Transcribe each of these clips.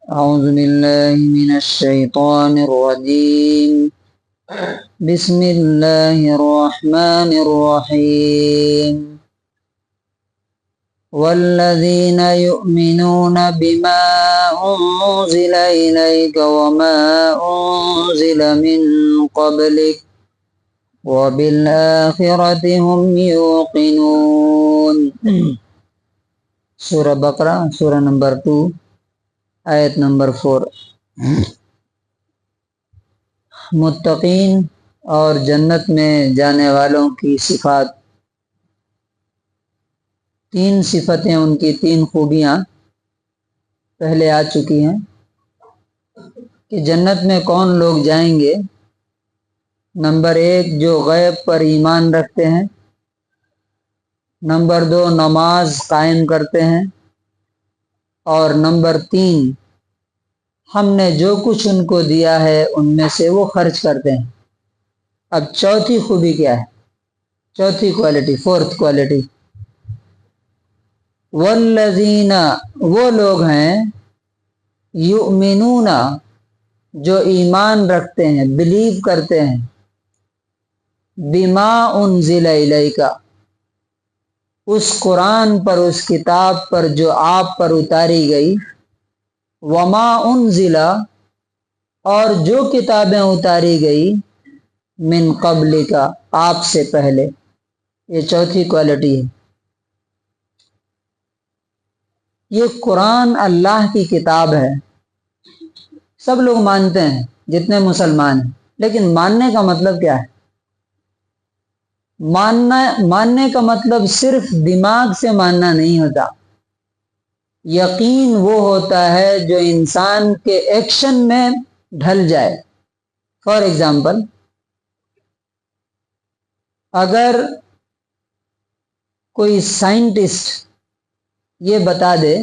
أعوذ بالله من الشيطان الرجيم. بسم الله الرحمن الرحيم. والذين يؤمنون بما أنزل إليك وما أنزل من قبلك وبالآخرة هم يوقنون. سورہ بقرہ سورہ نمبر 2 آیت نمبر 4. متقین اور جنت میں جانے والوں کی صفات. 3 صفتیں، ان کی 3 خوبیاں پہلے آ چکی ہیں کہ جنت میں کون لوگ جائیں گے. نمبر 1 جو غیب پر ایمان رکھتے ہیں. نمبر 2 نماز قائم کرتے ہیں. اور نمبر 3 ہم نے جو کچھ ان کو دیا ہے ان میں سے وہ خرچ کرتے ہیں. اب چوتھی خوبی کیا ہے؟ چوتھی کوالٹی، 4th کوالٹی، والذین وہ لوگ ہیں یؤمنون جو ایمان رکھتے ہیں، بلیو کرتے ہیں، بما انزل الیک اس قرآن پر، اس کتاب پر جو آپ پر اتاری گئی، وما انزل اور جو کتابیں اتاری گئی، من قبل کا آپ سے پہلے. یہ چوتھی کوالٹی ہے. یہ قرآن اللہ کی کتاب ہے، سب لوگ مانتے ہیں جتنے مسلمان ہیں. لیکن ماننے کا مطلب کیا ہے؟ ماننے کا مطلب صرف دماغ سے ماننا نہیں ہوتا. یقین وہ ہوتا ہے جو انسان کے ایکشن میں ڈھل جائے. فار ایگزامپل، اگر کوئی سائنٹسٹ یہ بتا دے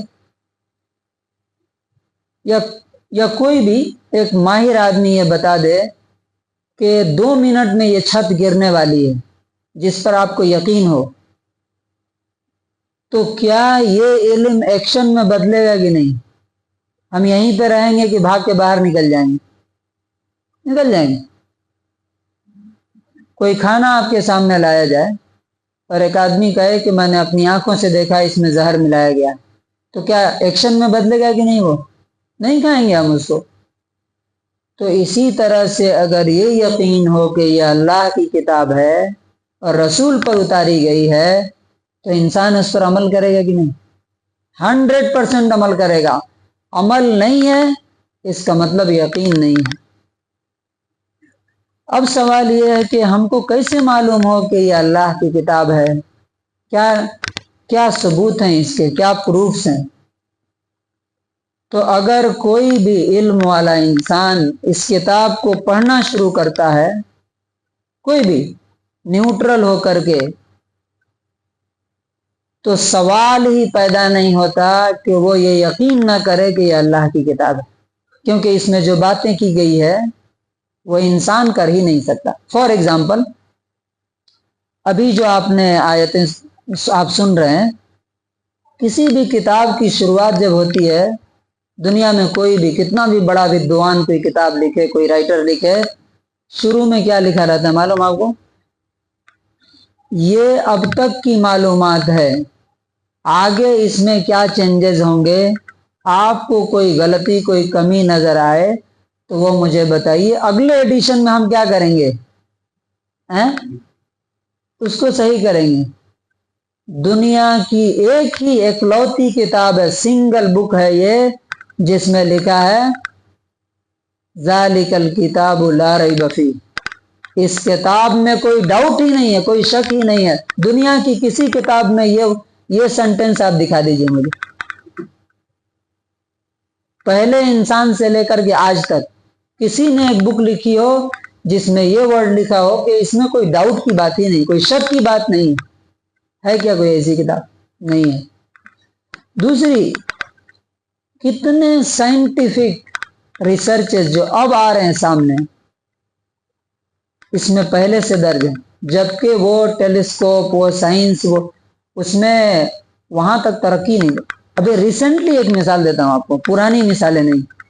یا کوئی بھی ایک ماہر آدمی یہ بتا دے کہ 2 منٹ میں یہ چھت گرنے والی ہے، جس پر آپ کو یقین ہو، تو کیا یہ علم ایکشن میں بدلے گا کہ نہیں؟ ہم یہیں پہ رہیں گے کہ بھاگ کے باہر نکل جائیں گے؟ نکل جائیں گے. کوئی کھانا آپ کے سامنے لایا جائے اور ایک آدمی کہے کہ میں نے اپنی آنکھوں سے دیکھا اس میں زہر ملایا گیا، تو کیا ایکشن میں بدلے گا کہ نہیں؟ وہ نہیں کھائیں گے ہم اس کو. تو اسی طرح سے اگر یہ یقین ہو کہ یہ اللہ کی کتاب ہے اور رسول پر اتاری گئی ہے، تو انسان اس پر عمل کرے گا کہ نہیں؟ 100% عمل کرے گا. عمل نہیں ہے اس کا مطلب یقین نہیں ہے. اب سوال یہ ہے کہ ہم کو کیسے معلوم ہو کہ یہ اللہ کی کتاب ہے؟ کیا ثبوت ہیں اس کے؟ کیا پروفس ہیں؟ تو اگر کوئی بھی علم والا انسان اس کتاب کو پڑھنا شروع کرتا ہے، کوئی بھی نیوٹرل ہو کر کے، تو سوال ہی پیدا نہیں ہوتا کہ وہ یہ یقین نہ کرے کہ یہ اللہ کی کتاب ہے، کیونکہ اس میں جو باتیں کی گئی ہے وہ انسان کر ہی نہیں سکتا. فار ایگزامپل، ابھی جو آپ نے آیتیں آپ سن رہے ہیں، کسی بھی کتاب کی شروعات جب ہوتی ہے، دنیا میں کوئی بھی کتنا بھی بڑا ودوان کوئی کتاب لکھے، کوئی رائٹر لکھے، شروع میں کیا لکھا رہتا ہے معلوم آپ کو؟ یہ اب تک کی معلومات ہے، آگے اس میں کیا چینجز ہوں گے، آپ کو کوئی غلطی کوئی کمی نظر آئے تو وہ مجھے بتائیے، اگلے ایڈیشن میں ہم کیا کریں گے؟ اس کو صحیح کریں گے. دنیا کی ایک ہی اکلوتی کتاب ہے، سنگل بک ہے یہ، جس میں لکھا ہے ذالک الکتاب لا ریب فیہ. اس کتاب میں کوئی ڈاؤٹ ہی نہیں ہے، کوئی شک ہی نہیں ہے. دنیا کی کسی کتاب میں یہ سنٹنس آپ دکھا دیجئے مجھے، پہلے انسان سے لے کر کے آج تک کسی نے ایک بک لکھی ہو جس میں یہ ورڈ لکھا ہو کہ اس میں کوئی ڈاؤٹ کی بات ہی نہیں، کوئی شک کی بات نہیں ہے؟ کیا کوئی ایسی کتاب؟ نہیں ہے. دوسری، کتنے سائنٹیفک ریسرچز جو اب آ رہے ہیں سامنے، اس میں پہلے سے درج ہیں، جبکہ وہ ٹیلیسکوپ، وہ سائنس، وہ اس میں وہاں تک ترقی نہیں. ابھی ریسنٹلی ایک مثال دیتا ہوں آپ کو، پرانی مثالیں نہیں.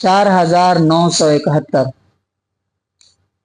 4,971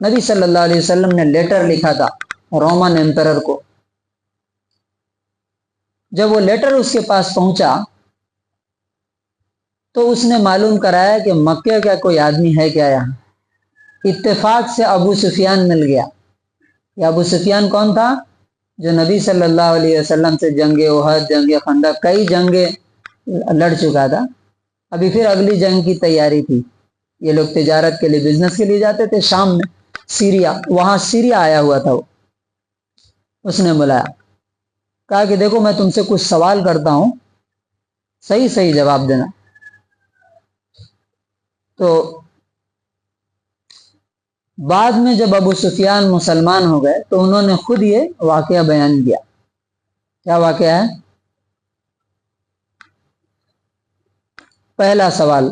نبی صلی اللہ علیہ وسلم نے لیٹر لکھا تھا رومن ایمپرر کو. جب وہ لیٹر اس کے پاس پہنچا تو اس نے معلوم کرایا کہ مکے کا کوئی آدمی ہے کیا یہاں. اتفاق سے ابو سفیان مل گیا. یہ ابو سفیان کون تھا؟ جو نبی صلی اللہ علیہ وسلم سے جنگ احد، جنگ خندق، کئی جنگیں لڑ چکا تھا. ابھی پھر اگلی جنگ کی تیاری تھی. یہ لوگ تجارت کے لیے، بزنس کے لیے جاتے تھے شام میں، سیریا، وہاں سیریا آیا ہوا تھا وہ. اس نے بلایا، کہا کہ دیکھو میں تم سے کچھ سوال کرتا ہوں، صحیح صحیح جواب دینا. تو بعد میں جب ابو سفیان مسلمان ہو گئے تو انہوں نے خود یہ واقعہ بیان کیا. کیا واقعہ ہے؟ پہلا سوال،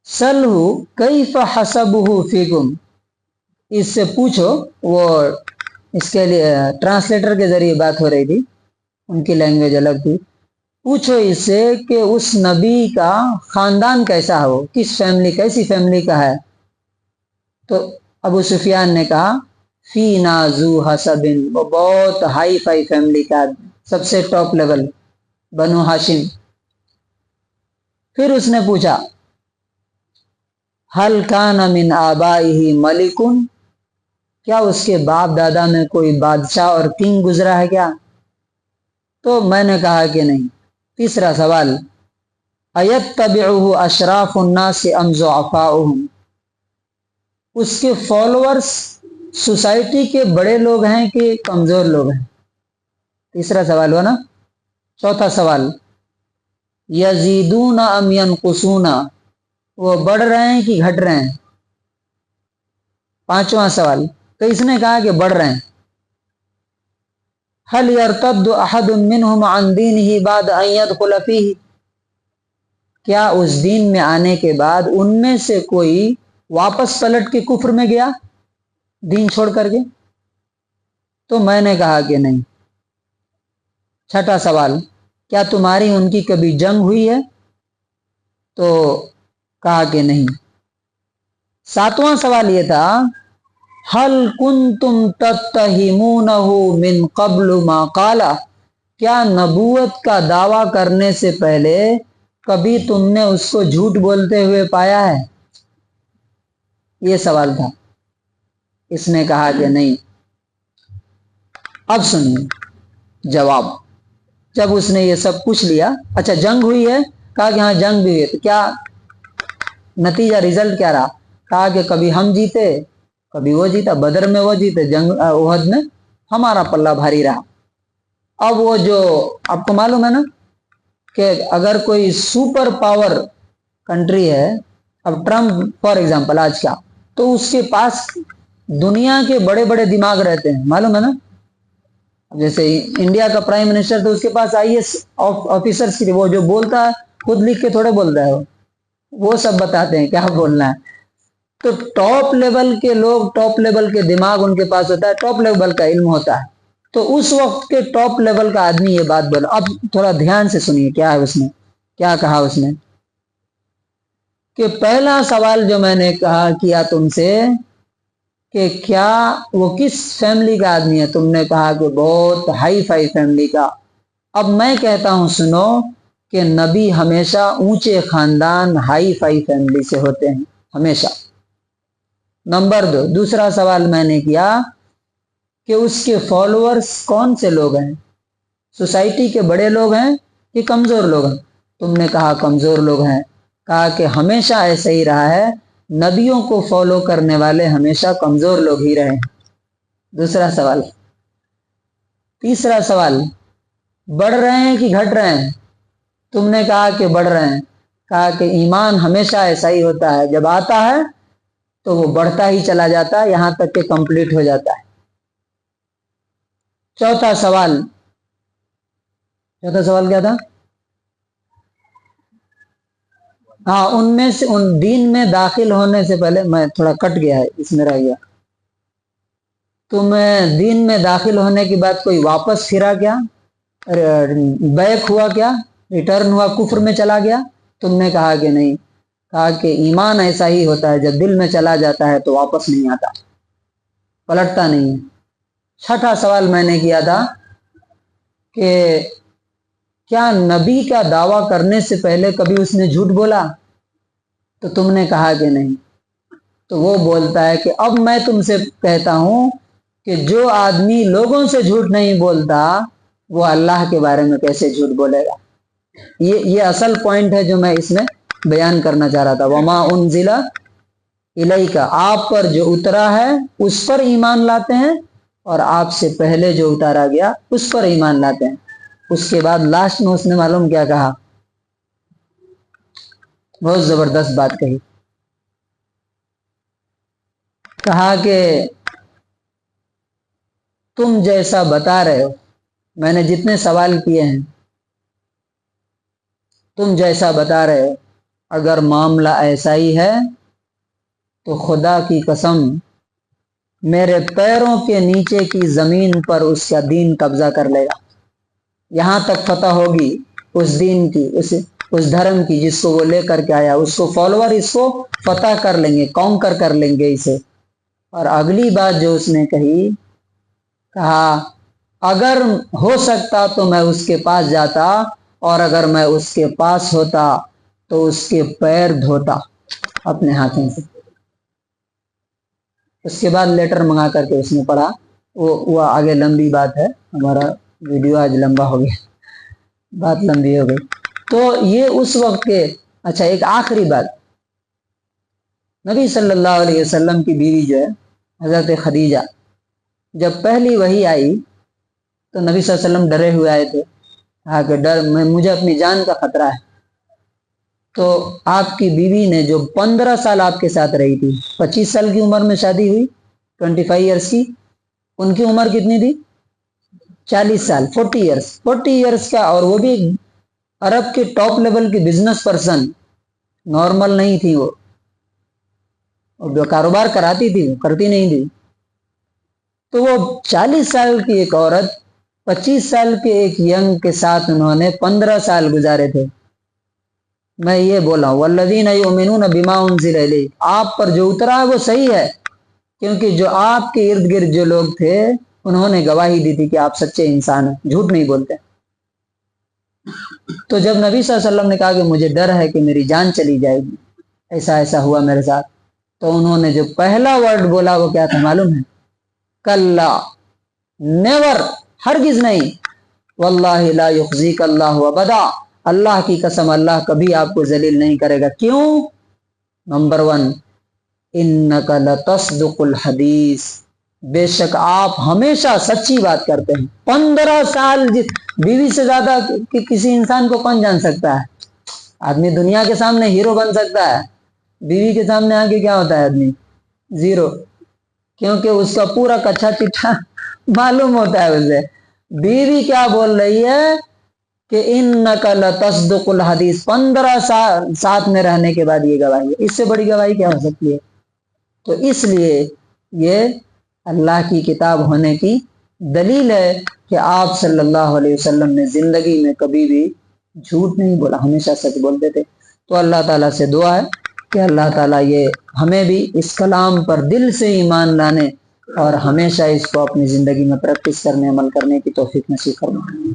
سلہ کیف حسبہ فیکم، اس سے پوچھو. وہ اس کے لیے ٹرانسلیٹر کے ذریعے بات ہو رہی تھی، ان کی لینگویج الگ تھی. پوچھو اس سے کہ اس نبی کا خاندان کیسا ہو، کس فیملی، کیسی فیملی کا ہے. تو ابو سفیان نے کہا فینا ذو حسب، وہ بہت ہائی فائی فیملی کا، سب سے ٹاپ لیول، بنو ہاشم. پھر اس نے پوچھا حل کان من آبائہ ملکن، کیا اس کے باپ دادا میں کوئی بادشاہ اور کنگ گزرا ہے کیا؟ تو میں نے کہا کہ نہیں. تیسرا سوال، ایتبعہ اشراف الناس ام ضعفاؤہم، اس کے فالوورز سوسائٹی کے بڑے لوگ ہیں کہ کمزور لوگ ہیں. تیسرا سوال ہوا نا. چوتھا سوال، یزیدون ام ینقصون، وہ بڑھ رہے ہیں کہ گھٹ رہے ہیں. پانچواں سوال، تو اس نے کہا کہ بڑھ رہے ہیں. هل يرتد احد منهم عن دینه بعد ان يدخل فيه، کیا اس دین میں آنے کے بعد ان میں سے کوئی واپس پلٹ کے کفر میں گیا دین چھوڑ کر کے؟ تو میں نے کہا کہ نہیں. چھٹا سوال، کیا تمہاری ان کی کبھی جنگ ہوئی ہے؟ تو کہا کہ نہیں. ساتواں سوال یہ تھا حل کنتم تتہمونہ من قبل ما قال، کیا نبوت کا دعویٰ کرنے سے پہلے کبھی تم نے اس کو جھوٹ بولتے ہوئے پایا ہے؟ یہ سوال تھا. اس نے کہا کہ نہیں. اب سنیے جواب. جب اس نے یہ سب پوچھ لیا، اچھا جنگ ہوئی ہے؟ کہا کہ ہاں جنگ بھی ہوئی ہے. تو کیا نتیجہ، رزلٹ کیا رہا؟ کہا کہ کبھی ہم جیتے، کبھی وہ جیتا. بدر میں وہ جیتے، جنگ احد میں ہمارا پلہ بھاری رہا. اب وہ جو آپ کو معلوم ہے نا کہ اگر کوئی سپر پاور کنٹری ہے، اب ٹرمپ فار ایگزامپل آج کا، تو اس کے پاس دنیا کے بڑے بڑے دماغ رہتے ہیں، معلوم ہے نا. جیسے انڈیا کا پرائم منسٹر، تو اس کے پاس آئی ایس آفیسرس کی، وہ جو بولتا ہے خود لکھ کے تھوڑے بولتا ہے، وہ سب بتاتے ہیں کیا بولنا ہے. تو ٹاپ لیول کے لوگ، ٹاپ لیول کے دماغ ان کے پاس ہوتا ہے، ٹاپ لیول کا علم ہوتا ہے. تو اس وقت کے ٹاپ لیول کا آدمی یہ بات بولا. اب تھوڑا دھیان سے سنیے کیا ہے اس نے کیا کہا. اس نے کہ پہلا سوال جو میں نے کہا کیا تم سے کہ کیا وہ کس فیملی کا آدمی ہے، تم نے کہا کہ بہت ہائی فائی فیملی کا. اب میں کہتا ہوں سنو کہ نبی ہمیشہ اونچے خاندان، ہائی فائی فیملی سے ہوتے ہیں ہمیشہ. نمبر 2، دوسرا سوال میں نے کیا کہ اس کے فالوورز کون سے لوگ ہیں، سوسائٹی کے بڑے لوگ ہیں کہ کمزور لوگ ہیں؟ تم نے کہا کمزور لوگ ہیں. کہا کہ ہمیشہ ایسا ہی رہا ہے، نبیوں کو فالو کرنے والے ہمیشہ کمزور لوگ ہی رہے. دوسرا سوال. تیسرا سوال، بڑھ رہے ہیں کہ گھٹ رہے ہیں؟ تم نے کہا کہ بڑھ رہے ہیں. کہا کہ ایمان ہمیشہ ایسا ہی ہوتا ہے، جب آتا ہے تو وہ بڑھتا ہی چلا جاتا ہے یہاں تک کہ کمپلیٹ ہو جاتا ہے. چوتھا سوال کیا تھا؟ ہاں، ان میں سے ان دین میں داخل ہونے سے پہلے، میں تھوڑا کٹ گیا ہے اس میں رہ گیا. تمہیں دین میں داخل ہونے کے بعد کوئی واپس پھرا کیا، بیک ہوا کیا، ریٹرن ہوا، کفر میں چلا گیا؟ تم نے کہا کہ نہیں. کہا کہ ایمان ایسا ہی ہوتا ہے، جب دل میں چلا جاتا ہے تو واپس نہیں آتا، پلٹتا نہیں ہے۔ چھٹا سوال میں نے کیا تھا کہ کیا نبی کا دعویٰ کرنے سے پہلے کبھی اس نے جھوٹ بولا؟ تو تم نے کہا کہ نہیں۔ تو وہ بولتا ہے کہ اب میں تم سے کہتا ہوں کہ جو آدمی لوگوں سے جھوٹ نہیں بولتا وہ اللہ کے بارے میں کیسے جھوٹ بولے گا؟ یہ اصل پوائنٹ ہے جو میں اس میں بیان کرنا چاہ رہا تھا۔ وما انزل الیک، آپ پر جو اترا ہے اس پر ایمان لاتے ہیں، اور آپ سے پہلے جو اتارا گیا اس پر ایمان لاتے ہیں۔ اس کے بعد لاسٹ میں اس نے معلوم کیا کہا؟ بہت زبردست بات کہی، کہا کہ تم جیسا بتا رہے ہو، میں نے جتنے سوال کیے ہیں تم جیسا بتا رہے ہو، اگر معاملہ ایسا ہی ہے تو خدا کی قسم میرے پیروں کے نیچے کی زمین پر اس کا دین قبضہ کر لے گا، یہاں تک فتح ہوگی اس دین کی، اس دھرم کی جس کو وہ لے کر کے آیا، اس کو فالوور اس کو فتح کر لیں گے، کانکر کر لیں گے اسے۔ اور اگلی بات جو اس نے کہی، کہا اگر ہو سکتا تو میں اس کے پاس جاتا، اور اگر میں اس کے پاس ہوتا تو اس کے پیر دھوتا اپنے ہاتھوں سے۔ اس کے بعد لیٹر منگا کر کے اس نے پڑھا، وہ آگے لمبی بات ہے، ہمارا ویڈیو آج لمبا ہو گیا، بات لمبی ہو گئی۔ تو یہ اس وقت کے اچھا ایک آخری بات، نبی صلی اللہ علیہ وسلم کی بیوی جو ہے حضرت خدیجہ، جب پہلی وحی آئی تو نبی صلی اللہ علیہ وسلم ڈرے ہوئے آئے تھے، کہا کہ مجھے اپنی جان کا خطرہ ہے۔ تو آپ کی بیوی نے جو 15 سال آپ کے ساتھ رہی تھی، 25 سال کی عمر میں شادی ہوئی، 25 ایئرس کی، ان کی عمر کتنی تھی؟ 40 سال، 40 ایئرس کا، اور وہ بھی عرب کے ٹاپ لیول کی بزنس پرسن، نارمل نہیں تھی وہ، جو کاروبار کراتی تھی وہ کرتی نہیں تھی۔ تو وہ 40 سال کی ایک عورت 25 سال کے ایک ینگ کے ساتھ انہوں نے 15 سال گزارے تھے۔ میں یہ بولا ہوں والذین یؤمنون بما انزل الیک، آپ پر جو اترا ہے وہ صحیح ہے، کیونکہ جو آپ کے ارد گرد جو لوگ تھے انہوں نے گواہی دی تھی کہ آپ سچے انسان ہیں، جھوٹ نہیں بولتے۔ تو جب نبی صلی اللہ علیہ وسلم نے کہا کہ مجھے ڈر ہے کہ میری جان چلی جائے گی، ایسا ایسا ہوا میرے ساتھ، تو انہوں نے جو پہلا ورڈ بولا وہ کیا تھا معلوم ہے؟ کلا، نیور، ہرگز نہیں، واللہ لا یخزیک اللہ ابدا، اللہ کی قسم اللہ کبھی آپ کو ذلیل نہیں کرے گا۔ کیوں؟ نمبر 1، انک لتصدق الحدیث، بے شک آپ ہمیشہ سچی بات کرتے ہیں۔ 15 سال بیوی سے زیادہ کسی انسان کو کون جان سکتا ہے؟ آدمی دنیا کے سامنے ہیرو بن سکتا ہے، بیوی کے سامنے آگے کیا ہوتا ہے آدمی؟ زیرو، کیونکہ اس کا پورا کچھا چٹھا معلوم ہوتا ہے اسے۔ بیوی کیا بول رہی ہے کہ انک لتصدق الحدیث، 15 سال ساتھ میں رہنے کے بعد یہ گواہی ہے، اس سے بڑی گواہی کیا ہو سکتی ہے؟ تو اس لیے یہ اللہ کی کتاب ہونے کی دلیل ہے کہ آپ صلی اللہ علیہ وسلم نے زندگی میں کبھی بھی جھوٹ نہیں بولا، ہمیشہ سچ بولتے تھے۔ تو اللہ تعالیٰ سے دعا ہے کہ اللہ تعالیٰ یہ ہمیں بھی اس کلام پر دل سے ایمان لانے اور ہمیشہ اس کو اپنی زندگی میں پریکٹس کرنے، عمل کرنے کی توفیق نصیب فرمائے۔